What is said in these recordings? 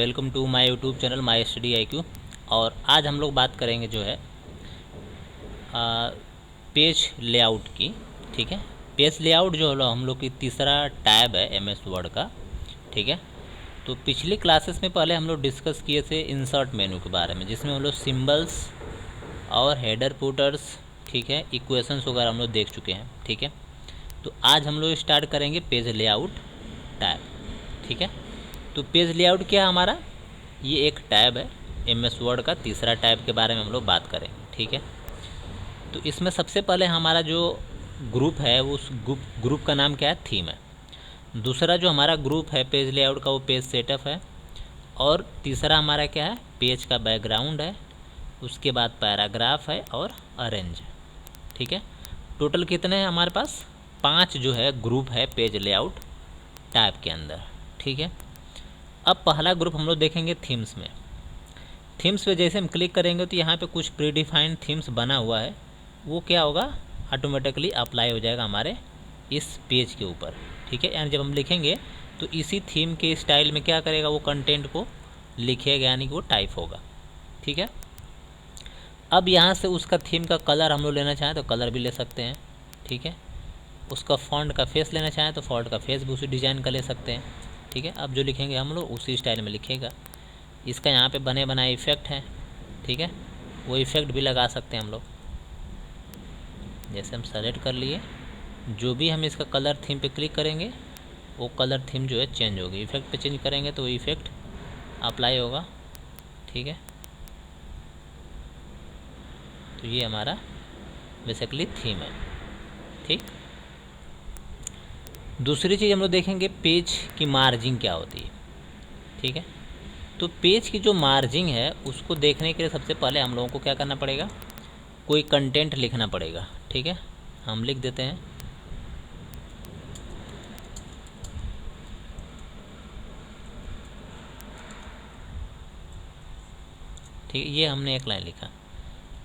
Welcome to my YouTube channel my study IQ। और आज हम लोग बात करेंगे जो है पेज लेआउट की। ठीक है, पेज लेआउट जो है हम लोग की तीसरा टैब है MS वर्ड का। ठीक है, तो पिछली क्लासेस में पहले हम लोग डिस्कस किए थे इंसर्ट मेनू के बारे में, जिसमें हम लोग सिंबल्स और हेडर फुटर्स, ठीक है, इक्वेशंस वगैरह हम लोग देख चुके हैं। ठीक है, तो आज हम लोग स्टार्ट करेंगे पेज लेआउट टैब। ठीक है, तो पेज लेआउट क्या है हमारा, ये एक टैब है MS वर्ड का, तीसरा टैब के बारे में हम लोग बात करेंगे। ठीक है, तो इसमें सबसे पहले हमारा जो ग्रुप है वो उस ग्रुप का नाम क्या है, थीम है। दूसरा जो हमारा ग्रुप है पेज लेआउट का वो पेज सेटअप है। और तीसरा हमारा क्या है, पेज का बैकग्राउंड है। उसके बाद पैराग्राफ है और अरेंज है। ठीक है, टोटल कितने हैं हमारे पास, 5 जो है ग्रुप है पेज लेआउट टैब के अंदर। ठीक है, अब पहला ग्रुप हम लोग देखेंगे थीम्स में। थीम्स पे जैसे हम क्लिक करेंगे तो यहाँ पे कुछ प्रीडिफाइंड थीम्स बना हुआ है, वो क्या होगा, ऑटोमेटिकली अप्लाई हो जाएगा हमारे इस पेज के ऊपर। ठीक है, यानी जब हम लिखेंगे तो इसी थीम के स्टाइल में क्या करेगा, वो कंटेंट को लिखेगा, यानी कि वो टाइप होगा। ठीक है, अब यहाँ से उसका थीम का कलर हम लोग लेना चाहें तो कलर भी ले सकते हैं। ठीक है, उसका फॉन्ट का फेस लेना चाहें तो फॉन्ट का फेस भी उसी डिज़ाइन का ले सकते हैं। ठीक है, अब जो लिखेंगे हम लोग उसी स्टाइल में लिखेगा। इसका यहाँ पे बने बनाए इफ़ेक्ट हैं। ठीक है, वो इफ़ेक्ट भी लगा सकते हैं हम लोग। जैसे हम सेलेक्ट कर लिए, जो भी हम इसका कलर थीम पे क्लिक करेंगे वो कलर थीम जो है चेंज होगी। इफ़ेक्ट पे चेंज करेंगे तो वो इफ़ेक्ट अप्लाई होगा। ठीक है, तो ये हमारा बेसिकली थीम है। ठीक, दूसरी चीज़ हम लोग देखेंगे पेज की मार्जिंग क्या होती है। ठीक है, तो पेज की जो मार्जिंग है उसको देखने के लिए सबसे पहले हम लोगों को क्या करना पड़ेगा, कोई कंटेंट लिखना पड़ेगा। ठीक है, हम लिख देते हैं ठीक है, ये हमने एक लाइन लिखा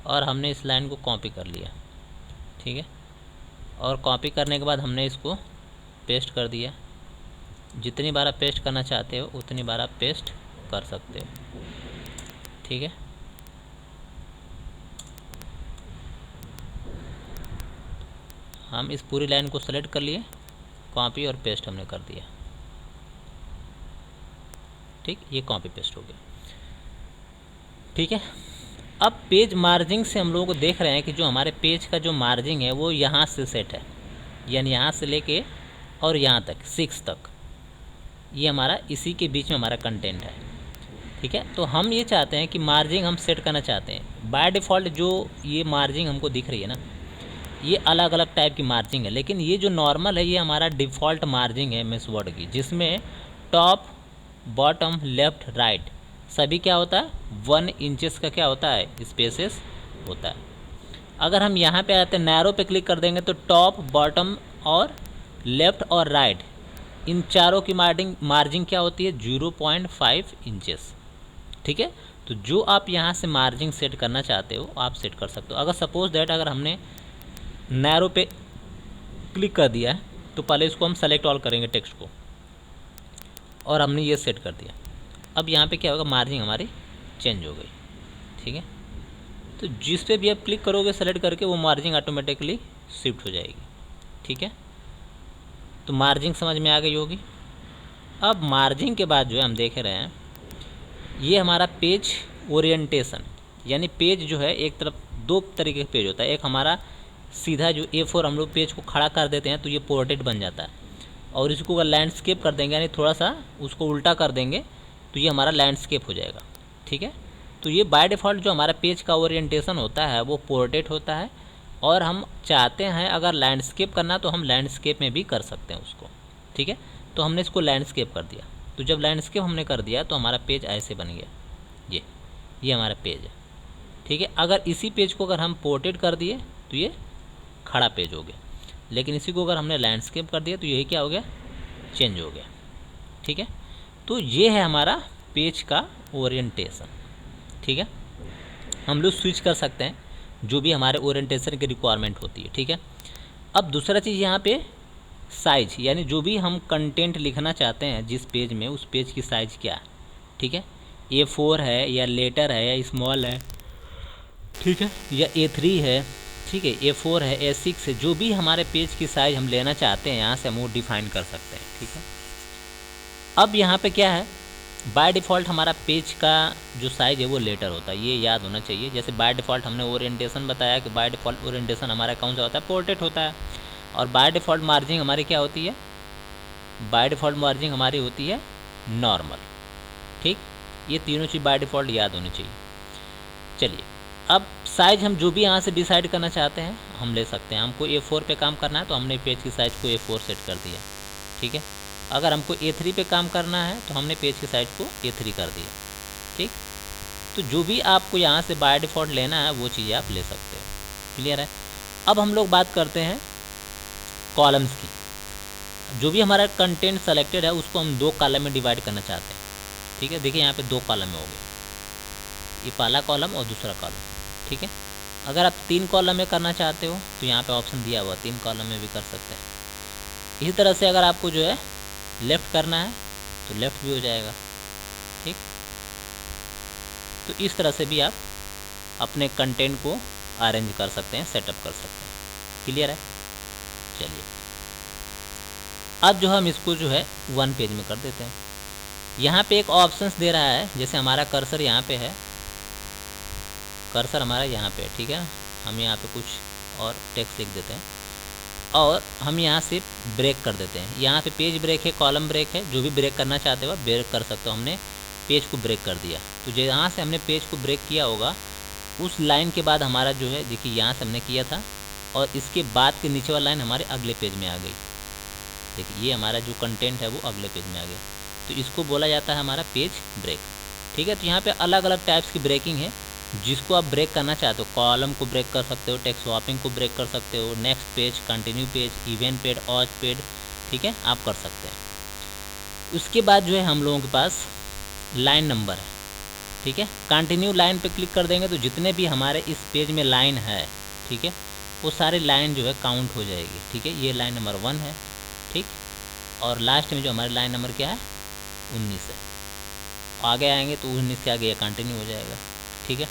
और हमने इस लाइन को कॉपी कर लिया। ठीक है, और कॉपी करने के बाद हमने इसको पेस्ट कर दिया। जितनी बार आप पेस्ट करना चाहते हो उतनी बार आप पेस्ट कर सकते हो। ठीक है, हम इस पूरी लाइन को सेलेक्ट कर लिए, कॉपी और पेस्ट हमने कर दिया। ठीक, ये कॉपी पेस्ट हो गया। ठीक है, अब पेज मार्जिंग से हम लोगों को देख रहे हैं कि जो हमारे पेज का जो मार्जिंग है वो यहाँ से सेट है, यानी यहाँ से लेके और यहाँ तक 6 तक, ये हमारा इसी के बीच में हमारा कंटेंट है। ठीक है, तो हम ये चाहते हैं कि मार्जिंग हम सेट करना चाहते हैं। बाय डिफ़ॉल्ट जो ये मार्जिंग हमको दिख रही है ना, ये अलग अलग टाइप की मार्जिंग है, लेकिन ये जो नॉर्मल है ये हमारा डिफ़ॉल्ट मार्जिंग है MS वर्ड की, जिसमें टॉप बॉटम लेफ़्ट राइट सभी क्या होता है, 1 इंचेस का क्या होता है, स्पेसेस होता है। अगर हम यहाँ पे आते हैं नैरो पे क्लिक कर देंगे तो टॉप बॉटम और लेफ़्ट और राइट इन चारों की मार्जिंग क्या होती है, 0.5 इंचेस। ठीक है, तो जो आप यहाँ से मार्जिंग सेट करना चाहते हो आप सेट कर सकते हो। अगर सपोज दैट अगर हमने नैरो पे क्लिक कर दिया है तो पहले इसको हम सेलेक्ट ऑल करेंगे टेक्स्ट को, और हमने ये सेट कर दिया। अब यहाँ पे क्या होगा, मार्जिंग हमारी चेंज हो गई। ठीक है, तो जिस पे भी आप क्लिक करोगे सेलेक्ट करके वो मार्जिंग ऑटोमेटिकली शिफ्ट हो जाएगी। ठीक है, तो मार्जिंग समझ में आ गई होगी। अब मार्जिंग के बाद जो है हम देख रहे हैं ये हमारा पेज ओरिएंटेशन, यानी पेज जो है एक तरफ 2 तरीके का पेज होता है। एक हमारा सीधा जो A4 हम लोग पेज को खड़ा कर देते हैं तो ये पोर्ट्रेट बन जाता है, और इसको अगर लैंडस्केप कर देंगे यानी थोड़ा सा उसको उल्टा कर देंगे तो ये हमारा लैंडस्केप हो जाएगा। ठीक है, तो ये बाय डिफ़ॉल्ट जो हमारा पेज का ओरिएंटेशन होता है वो पोर्ट्रेट होता है, और हम चाहते हैं अगर लैंडस्केप करना तो हम लैंडस्केप में भी कर सकते हैं उसको। ठीक है, तो हमने इसको लैंडस्केप कर दिया, तो जब लैंडस्केप हमने कर दिया तो हमारा पेज ऐसे बन गया, ये हमारा पेज है। ठीक है, अगर इसी पेज को अगर हम पोर्ट्रेट कर दिए तो ये खड़ा पेज हो गया, लेकिन इसी को अगर हमने लैंडस्केप कर दिया तो यही क्या हो गया, चेंज हो गया। ठीक है, तो ये है हमारा पेज का ओरिएंटेशन। ठीक है, हम लोग स्विच कर सकते हैं जो भी हमारे ओरिएंटेशन की रिक्वायरमेंट होती है। ठीक है, अब दूसरा चीज़ यहाँ पे साइज, यानी जो भी हम कंटेंट लिखना चाहते हैं जिस पेज में, उस पेज की साइज़ क्या है। ठीक है, A4 है या लेटर है या स्मॉल है, ठीक है, या A3 है, ठीक है, A4 है, A6 है, जो भी हमारे पेज की साइज़ हम लेना चाहते हैं यहाँ से हम वो डिफाइन कर सकते हैं। ठीक है, अब यहाँ पे क्या है, बाय डिफ़ॉल्ट हमारा पेज का जो साइज़ है वो लेटर होता है, ये याद होना चाहिए। जैसे बाय डिफ़ॉल्ट हमने ओरिएंटेशन बताया कि बाय डिफ़ॉल्ट ओरिएंटेशन हमारा कौन सा होता है, पोर्ट्रेट होता है। और बाय डिफ़ॉल्ट मार्जिंग हमारी क्या होती है, बाय डिफ़ॉल्ट मार्जिंग हमारी होती है नॉर्मल। ठीक, ये तीनों चीज़ बाय डिफ़ॉल्ट याद होनी चाहिए। चलिए, अब साइज़ हम जो भी यहाँ से डिसाइड करना चाहते हैं हम ले सकते हैं। हमको A4 पे काम करना है तो हमने पेज की साइज़ को A4 सेट कर दिया। ठीक है, अगर हमको A3 पे काम करना है तो हमने पेज की साइज़ को A3 कर दिया। ठीक, तो जो भी आपको यहाँ से बाय डिफ़ॉल्ट लेना है वो चीज़ आप ले सकते हो। क्लियर है। अब हम लोग बात करते हैं कॉलम्स की। जो भी हमारा कंटेंट सेलेक्टेड है उसको हम 2 कॉलम में डिवाइड करना चाहते हैं। ठीक है, देखिए यहाँ पे 2 कॉलम हो गए, ये पहला कॉलम और दूसरा कॉलम। ठीक है, अगर आप 3 कॉलम में करना चाहते हो तो यहाँ पे ऑप्शन दिया हुआ 3 कॉलम में भी कर सकते हैं। इसी तरह से अगर आपको जो है लेफ़्ट करना है तो लेफ़्ट भी हो जाएगा। ठीक, तो इस तरह से भी आप अपने कंटेंट को अरेंज कर सकते हैं, सेटअप कर सकते हैं। क्लियर है। चलिए, अब जो हम इसको जो है 1 पेज में कर देते हैं। यहाँ पे एक ऑप्शंस दे रहा है, जैसे हमारा कर्सर यहाँ पे है, कर्सर हमारा यहाँ पे, ठीक है, हम यहाँ पे कुछ और टेक्स्ट लिख देते हैं और हम यहाँ से ब्रेक कर देते हैं। यहाँ पे पेज ब्रेक है, कॉलम ब्रेक है, जो भी ब्रेक करना चाहते हो आप ब्रेक कर सकते हो। हमने पेज को ब्रेक कर दिया, तो जहाँ से हमने पेज को ब्रेक किया होगा उस लाइन के बाद हमारा जो है, देखिए यहाँ से हमने किया था और इसके बाद के नीचे वाला लाइन हमारे अगले पेज में आ गई। देखिए ये हमारा जो कंटेंट है वो अगले पेज में आ गया, तो इसको बोला जाता है हमारा पेज ब्रेक। ठीक है, तो यहाँ पे अलग अलग टाइप्स की ब्रेकिंग है, जिसको आप ब्रेक करना चाहते हो। कॉलम को ब्रेक कर सकते हो, टेक्स्ट स्वैपिंग को ब्रेक कर सकते हो, next page, continue page, event page, odd page, ठीक है, आप कर सकते हैं। उसके बाद जो है हम लोगों के पास लाइन नंबर है। ठीक है, कंटिन्यू लाइन पे क्लिक कर देंगे तो जितने भी हमारे इस पेज में लाइन है, ठीक है, वो सारे लाइन जो है काउंट हो जाएगी। ठीक है, ये लाइन नंबर 1 है। ठीक, और लास्ट में जो हमारी लाइन नंबर क्या है, 19 है। आगे आएंगे तो 19 के आगे ये कंटिन्यू हो जाएगा। ठीक है,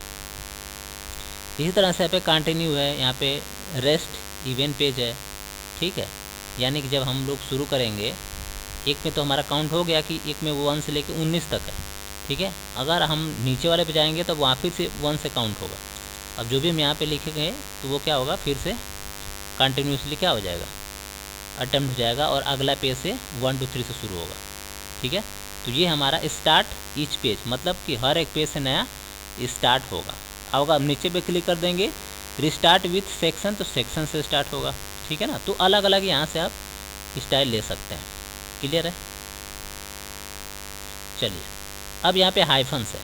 इसी तरह से यहाँ पे कंटिन्यू है, यहाँ पे रेस्ट इवेंट पेज है। ठीक है, यानी कि जब हम लोग शुरू करेंगे, एक में तो हमारा काउंट हो गया कि एक में 1 से लेकर 19 तक है। ठीक है, अगर हम नीचे वाले पे जाएंगे तो वहाँ फिर से 1 से काउंट होगा। अब जो भी हम यहाँ पे लिखेंगे तो वो क्या होगा, फिर से कंटिन्यूसली क्या हो जाएगा, अटेम्प्ट हो जाएगा और अगला पेज से 1 2 3 से शुरू होगा। ठीक है, तो ये हमारा स्टार्ट ईच पेज, मतलब कि हर एक पेज से नया स्टार्ट होगा। अब नीचे पे क्लिक कर देंगे रिस्टार्ट विथ सेक्शन, तो सेक्शन से स्टार्ट होगा। ठीक है ना, तो अलग अलग यहाँ से आप स्टाइल ले सकते हैं। क्लियर है। चलिए, अब यहाँ पे हाइफन्स है।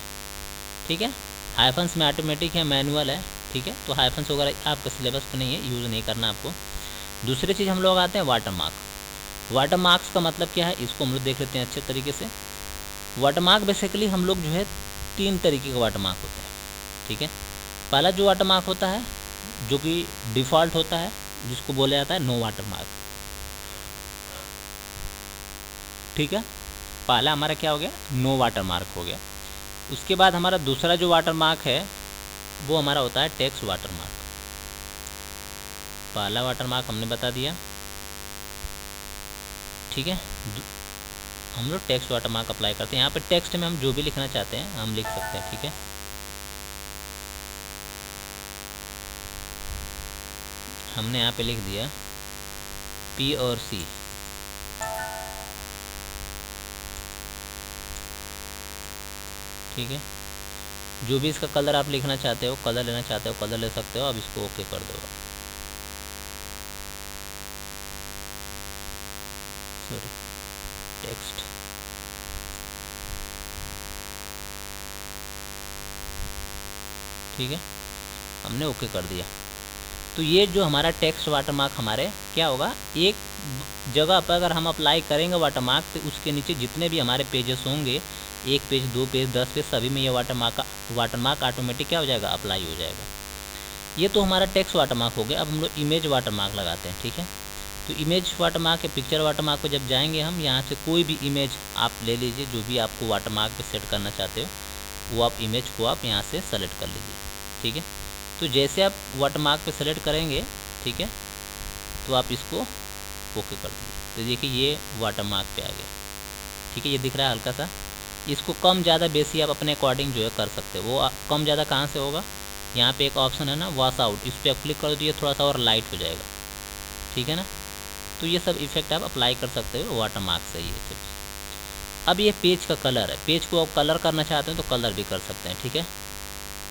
ठीक है, हाइफन्स में ऑटोमेटिक है, मैनुअल है। ठीक है, तो हाइफन्स वगैरह आपका सिलेबस पे नहीं है, यूज़ नहीं करना आपको। दूसरी चीज़ हम लोग आते हैं वाटर मार्क। वाटर मार्क्स का मतलब क्या है, इसको हम लोग देख लेते हैं अच्छे तरीके से। वाटर मार्क बेसिकली हम लोग जो है 3 तरीके के वाटर मार्क होते हैं। ठीक है, पहला जो वाटर मार्क होता है जो कि डिफ़ॉल्ट होता है, जिसको बोला जाता है नो वाटर मार्क। ठीक है, पहला हमारा क्या हो गया, नो वाटर मार्क हो गया। उसके बाद हमारा दूसरा जो वाटर मार्क है वो हमारा होता है टेक्स्ट वाटर मार्क। पहला वाटर मार्क हमने बता दिया। ठीक है, हम लोग टेक्स्ट वाटर मार्क अप्लाई करते हैं। यहाँ पे टेक्स्ट में हम जो भी लिखना चाहते हैं हम लिख सकते हैं। ठीक है, हमने यहाँ पे लिख दिया P और C। ठीक है, जो भी इसका कलर आप लिखना चाहते हो, कलर लेना चाहते हो, कलर ले सकते हो। अब इसको ओके कर दो। Sorry, text. ठीक है, हमने ओके कर दिया। तो ये जो हमारा टेक्स्ट वाटरमार्क हमारे क्या होगा, एक जगह पर अगर हम अप्लाई करेंगे वाटरमार्क तो उसके नीचे जितने भी हमारे पेजेस होंगे, 1 पेज 2 पेज 10 पेज, सभी में ये वाटरमार्क ऑटोमेटिक क्या हो जाएगा, अप्लाई हो जाएगा। ये तो हमारा टेक्स्ट वाटरमार्क हो गया। अब हम लोग इमेज वाटरमार्क लगाते हैं। ठीक है, तो इमेज वाटरमार्क या पिक्चर वाटरमार्क पे जब जाएंगे हम, यहाँ से कोई भी इमेज आप ले लीजिए, जो भी आपको वाटरमार्क पे सेट करना चाहते हो वो आप इमेज को आप यहाँ से सेलेक्ट कर लीजिए। ठीक है, तो जैसे आप वाटरमार्क पे सेलेक्ट करेंगे, ठीक है, तो आप इसको ओके कर दीजिए। तो देखिए ये वाटरमार्क पे आ गया। ठीक है, ये दिख रहा है हल्का सा। इसको कम ज़्यादा बेसी आप अपने अकॉर्डिंग जो है कर सकते हो। वो कम ज़्यादा कहाँ से होगा, यहाँ पे एक ऑप्शन है ना वॉश आउट, इस पर आप क्लिक कर दीजिए, थोड़ा सा और लाइट हो जाएगा। ठीक है ना, तो ये सब इफेक्ट आप अप्लाई कर सकते हो वाटरमार्क से ये टिप्स। अब ये पेज का कलर है, पेज को आप कलर करना चाहते हैं तो कलर भी कर सकते हैं। ठीक है,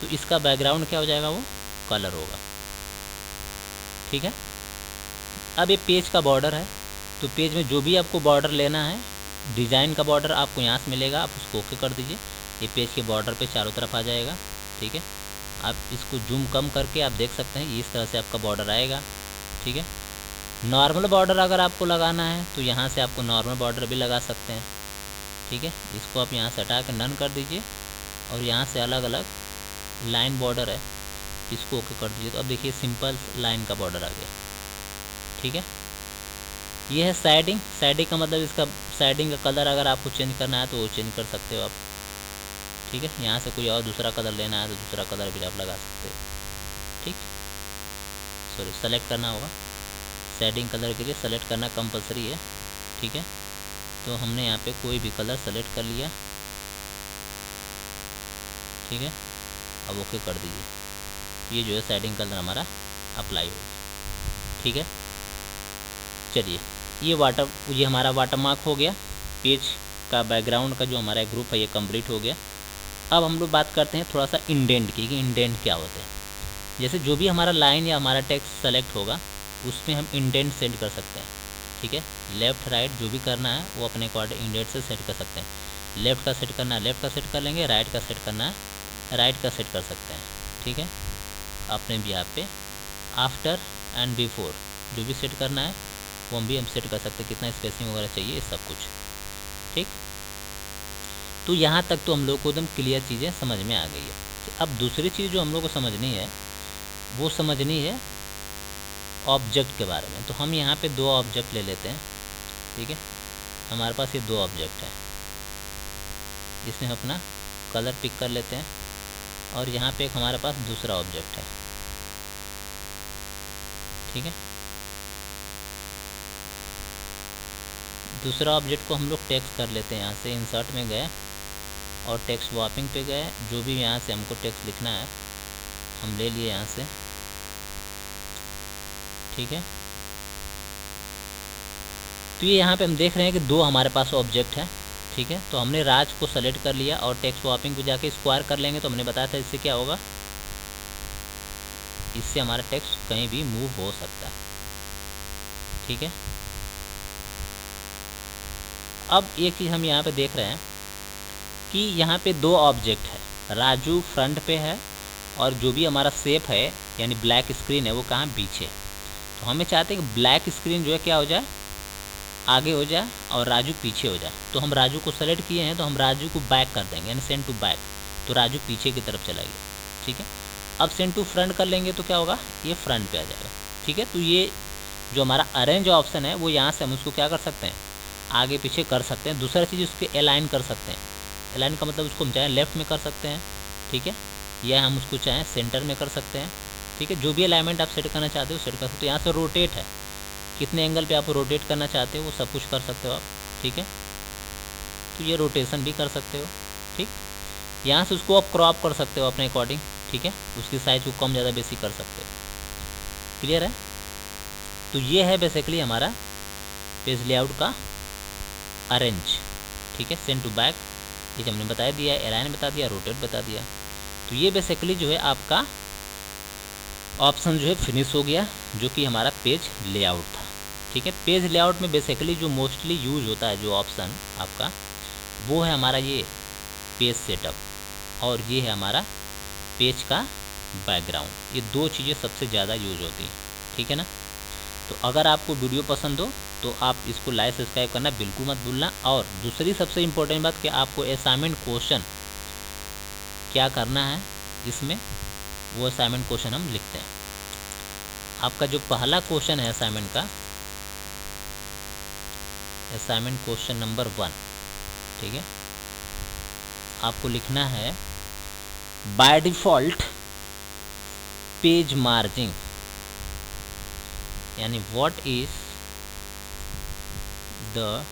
तो इसका बैकग्राउंड क्या हो जाएगा, वो कलर होगा। ठीक है, अब ये पेज का बॉर्डर है, तो पेज में जो भी आपको बॉर्डर लेना है, डिज़ाइन का बॉर्डर आपको यहाँ से मिलेगा, आप उसको ओके कर दीजिए। ये पेज के बॉर्डर पे चारों तरफ आ जाएगा। ठीक है, आप इसको जूम कम करके आप देख सकते हैं, इस तरह से आपका बॉर्डर आएगा। ठीक है, नॉर्मल बॉर्डर अगर आपको लगाना है तो यहाँ से आपको नॉर्मल बॉर्डर भी लगा सकते हैं। ठीक है, इसको आप यहाँ से हटा के नन कर दीजिए और यहाँ से अलग अलग लाइन बॉर्डर है, इसको ओके कर दीजिए। तो अब देखिए सिंपल लाइन का बॉर्डर आ गया। ठीक है, ये है साइडिंग। साइडिंग का मतलब इसका साइडिंग का कलर अगर आपको चेंज करना है तो वो चेंज कर सकते हो आप। ठीक है, यहाँ से कोई और दूसरा कलर लेना है तो दूसरा कलर भी आप लगा सकते हो। ठीक, सॉरी सेलेक्ट करना होगा, शेडिंग कलर के लिए सेलेक्ट करना कंपलसरी है। ठीक है, तो हमने यहाँ पे कोई भी कलर सेलेक्ट कर लिया। ठीक है, अब ओके कर दीजिए। ये जो है शेडिंग कलर हमारा अप्लाई हो गया। ठीक है, चलिए ये हमारा वाटरमार्क हो गया। पेज का बैकग्राउंड का जो हमारा ग्रुप है ये कंप्लीट हो गया। अब हम लोग बात करते हैं थोड़ा सा इंडेंट की, कि इंडेंट क्या होते हैं। जैसे जो भी हमारा लाइन या हमारा टेक्स्ट सेलेक्ट होगा उसमें हम इंडेंट सेट कर सकते हैं। ठीक है, लेफ़्ट राइट जो भी करना है वो अपने अकॉर्डिंग इंडेंट से सेट कर सकते हैं। लेफ़्ट का सेट करना है लेफ़्ट का सेट कर लेंगे, राइट का सेट करना है राइट का सेट कर सकते हैं। ठीक है, अपने भी यहाँ पे आफ्टर एंड बिफोर जो भी सेट करना है वो हम भी सेट कर सकते हैं, कितना स्पेसिंग वगैरह चाहिए ये सब कुछ। ठीक, तो यहाँ तक तो हम लोग को एकदम क्लियर चीज़ें समझ में आ गई है। अब दूसरी चीज़ जो हम लोग को समझनी है वो समझनी है ऑब्जेक्ट के बारे में। तो हम यहाँ पे दो ऑब्जेक्ट ले लेते हैं। ठीक है, हमारे पास ये दो ऑब्जेक्ट हैं, इसमें हम अपना कलर पिक कर लेते हैं और यहाँ पे एक हमारे पास दूसरा ऑब्जेक्ट है। ठीक है, दूसरा ऑब्जेक्ट को हम लोग टेक्स्ट कर लेते हैं। यहाँ से इंसर्ट में गए और टेक्स्ट स्वैपिंग पे गए, जो भी यहाँ से हमको टेक्स्ट लिखना है हम ले लिए यहाँ से। ठीक है, तो ये यहाँ पे हम देख रहे हैं कि दो हमारे पास ऑब्जेक्ट है। ठीक है, तो हमने राज को सेलेक्ट कर लिया और टेक्स्ट स्वैपिंग पे जाके स्क्वायर कर लेंगे। तो हमने बताया था इससे क्या होगा, इससे हमारा टेक्स्ट कहीं भी मूव हो सकता है। ठीक है, अब एक चीज़ हम यहाँ पे देख रहे हैं कि यहाँ पे दो ऑब्जेक्ट है, राजू फ्रंट पे है और जो भी हमारा शेप है यानी ब्लैक स्क्रीन है वो कहाँ पीछे। तो हमें चाहते हैं कि ब्लैक स्क्रीन जो है क्या हो जाए, आगे हो जाए और राजू पीछे हो जाए। तो हम राजू को सेलेक्ट किए हैं तो हम राजू को बैक कर देंगे, यानी सेंड टू बैक, तो राजू पीछे की तरफ चला गया। ठीक है, अब सेंड टू फ्रंट कर लेंगे तो क्या होगा, ये फ्रंट पे आ जाएगा। ठीक है, तो ये जो हमारा अरेंज ऑप्शन है वो यहाँ से हम उसको क्या कर सकते हैं, आगे पीछे कर सकते हैं। दूसरा चीज़ उसके अलाइन कर सकते हैं। अलाइन का मतलब उसको हम चाहें लेफ्ट में कर सकते हैं। ठीक है, या हम उसको चाहें सेंटर में कर सकते हैं। ठीक है, जो भी अलाइनमेंट आप सेट करना चाहते हो सेट कर सकते हो। यहाँ से रोटेट है, कितने एंगल पे आप रोटेट करना चाहते हो वो सब कुछ कर सकते हो आप। ठीक है, तो ये रोटेशन भी कर सकते हो। ठीक, यहाँ से उसको आप क्रॉप कर सकते हो अपने अकॉर्डिंग। ठीक है, उसकी साइज को कम ज़्यादा बेसी कर सकते हो। क्लियर है, तो ये है बेसिकली हमारा पेज लेआउट का अरेंज। ठीक है, सेंड टू बैक ये हमने बता दिया, अलाइन बता दिया, रोटेट बता दिया। तो ये बेसिकली जो है आपका ऑप्शन जो है फिनिश हो गया, जो कि हमारा पेज लेआउट था। ठीक है, पेज लेआउट में बेसिकली जो मोस्टली यूज होता है जो ऑप्शन आपका वो है हमारा ये पेज सेटअप और ये है हमारा पेज का बैकग्राउंड। ये दो चीज़ें सबसे ज़्यादा यूज होती हैं। ठीक है ना, तो अगर आपको वीडियो पसंद हो तो आप इसको लाइक सब्सक्राइब करना बिल्कुल मत भूलना। और दूसरी सबसे इम्पोर्टेंट बात कि आपको असाइनमेंट क्वेश्चन क्या करना है इसमें, वो असाइनमेंट क्वेश्चन हम लिखते हैं। आपका जो पहला क्वेश्चन है असाइनमेंट का असाइनमेंट क्वेश्चन नंबर 1, ठीक है। आपको लिखना है बाय डिफ़ॉल्ट पेज मार्जिन, यानी what is the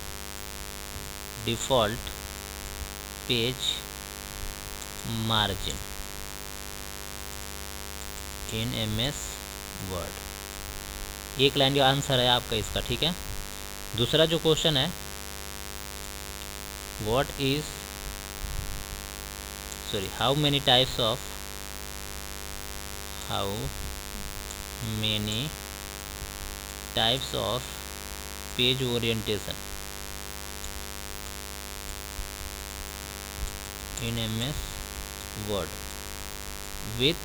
default page margin in MS word. एक लाइन का आंसर है आपका इसका, ठीक है। दूसरा जो क्वेश्चन है, what is how many types of page orientation in MS word with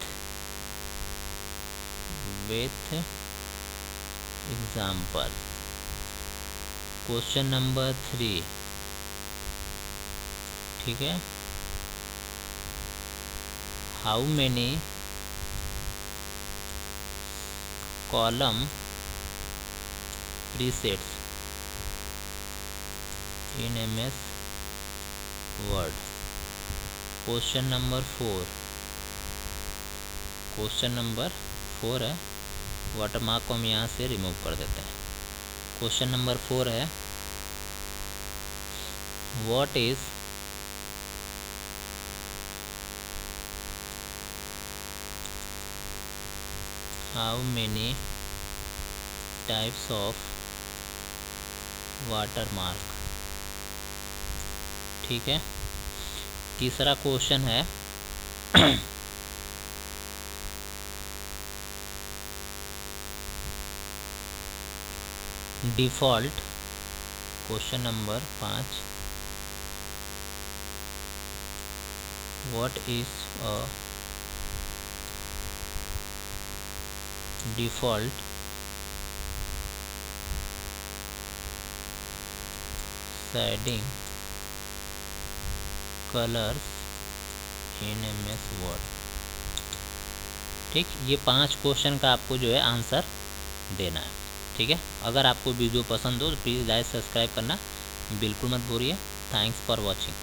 example. Question number 3, ठीक है, how many column presets in MS word. Question number 4 है, वाटरमार्क को हम यहाँ से रिमूव कर देते हैं। क्वेश्चन नंबर 4 है, what is how many types of watermark, ठीक है। तीसरा क्वेश्चन है default, question number 5, what is a default shading colours in MS Word, ठीक। ये 5 क्वेश्चन का आपको जो है आंसर देना है, ठीक है। अगर आपको वीडियो पसंद हो तो प्लीज़ लाइक सब्सक्राइब करना बिल्कुल मत भूलिए। Thanks for watching.